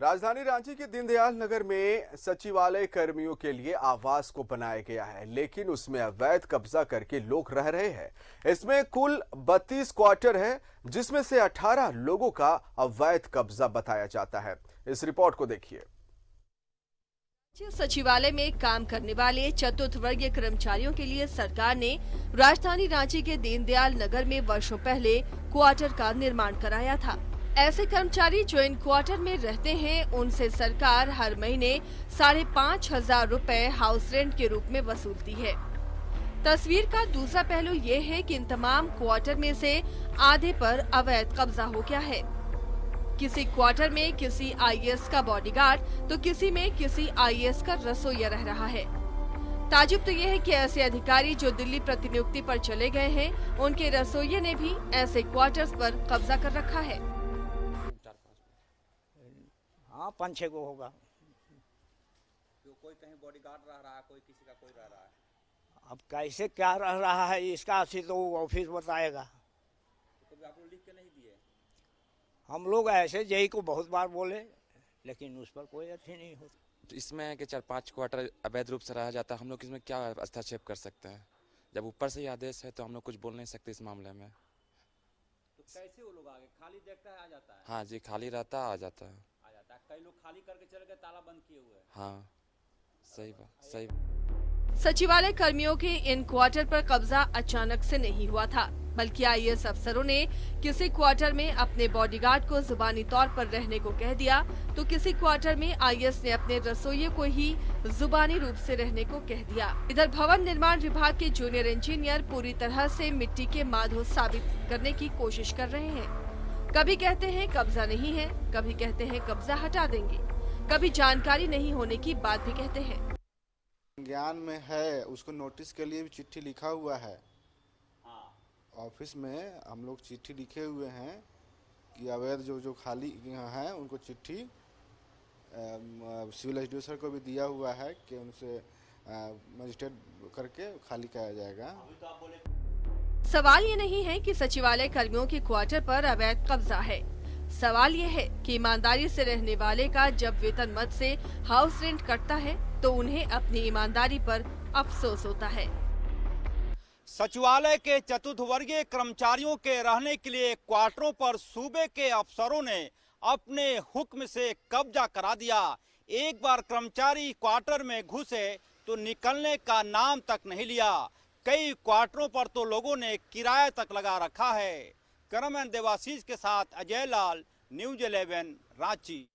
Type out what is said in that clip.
राजधानी रांची के दीनदयाल नगर में सचिवालय कर्मियों के लिए आवास को बनाया गया है, लेकिन उसमें अवैध कब्जा करके लोग रह रहे हैं। इसमें कुल 32 क्वार्टर है, जिसमें से 18 लोगों का अवैध कब्जा बताया जाता है। इस रिपोर्ट को देखिए। सचिवालय में काम करने वाले चतुर्थ वर्गीय कर्मचारियों के लिए सरकार ने राजधानी रांची के दीनदयाल नगर में वर्षों पहले क्वार्टर का निर्माण कराया था। ऐसे कर्मचारी जो इन क्वार्टर में रहते हैं, उनसे सरकार हर महीने 5,500 रुपए हाउस रेंट के रूप में वसूलती है। तस्वीर का दूसरा पहलू ये है कि इन तमाम क्वार्टर में से आधे पर अवैध कब्जा हो गया है। किसी क्वार्टर में किसी आईएएस का बॉडीगार्ड तो किसी में किसी आईएएस का रसोइया रह रहा है। ताजुब तो ये है कि ऐसे अधिकारी जो दिल्ली प्रतिनियुक्ति पर चले गए हैं, उनके रसोइये ने भी ऐसे क्वार्टर्स पर कब्जा कर रखा है। हाँ 5-6 को होगा। जो कोई कहीं बॉडीगार्ड रह रहा है, कोई किसी का कोई रह रहा है। अब कैसे क्या रह रहा है इसका असली तो ऑफिस बताएगा। तो कभी आप लोग लिख के नहीं दिए? हम लोग ऐसे जेई को बहुत बार बोले, लेकिन उस पर कोई अच्छी नहीं होती। तो इसमें है कि 4-5 क्वार्टर अवैध रूप से रहा जाता है। हम लोग इसमें क्या हस्तक्षेप कर सकते हैं? जब ऊपर से ही आदेश है तो हम लोग कुछ बोल नहीं सकते इस मामले में। तो कैसे वो लोग आगे खाली देखता है आ जाता है? हाँ जी, खाली रहता है, आ जाता है। कई लोग खाली करके चले गए, ताला बंद किए हुए। हाँ सही बात, सही। सचिवालय कर्मियों के इन क्वार्टर पर कब्जा अचानक से नहीं हुआ था, बल्कि आईएएस अफसरों ने किसी क्वार्टर में अपने बॉडीगार्ड को जुबानी तौर पर रहने को कह दिया, तो किसी क्वार्टर में आईएएस ने अपने रसोइये को ही जुबानी रूप से रहने को कह दिया। इधर भवन निर्माण विभाग के जूनियर इंजीनियर पूरी तरह से मिट्टी के माधो साबित करने की कोशिश कर रहे हैं। कभी कहते हैं कब्जा नहीं है, कभी कहते हैं कब्जा हटा देंगे, कभी जानकारी नहीं होने की बात भी कहते हैं। ज्ञान में है, उसको नोटिस के लिए भी चिट्ठी लिखा हुआ है। ऑफिस में हम लोग चिट्ठी लिखे हुए हैं कि अवैध जो खाली हैं उनको चिट्ठी सिविल एजुकेशन को भी दिया हुआ है कि उनसे मजिस्ट्रेट करके खाली कराया जाएगा। सवाल ये नहीं है कि सचिवालय कर्मियों के क्वार्टर पर अवैध कब्जा है। सवाल ये है कि ईमानदारी से रहने वाले का जब वेतन मद से हाउस रेंट कटता है तो उन्हें अपनी ईमानदारी पर अफसोस होता है। सचिवालय के चतुर्थ वर्गीय कर्मचारियों के रहने के लिए क्वार्टरों पर सूबे के अफसरों ने अपने हुक्म से कब्जा करा दिया। एक बार कर्मचारी क्वार्टर में घुसे तो निकलने का नाम तक नहीं लिया। कई क्वार्टरों पर तो लोगों ने किराया तक लगा रखा है। कैमरामैन देवाशीष के साथ अजय लाल, न्यूज़ 11 रांची।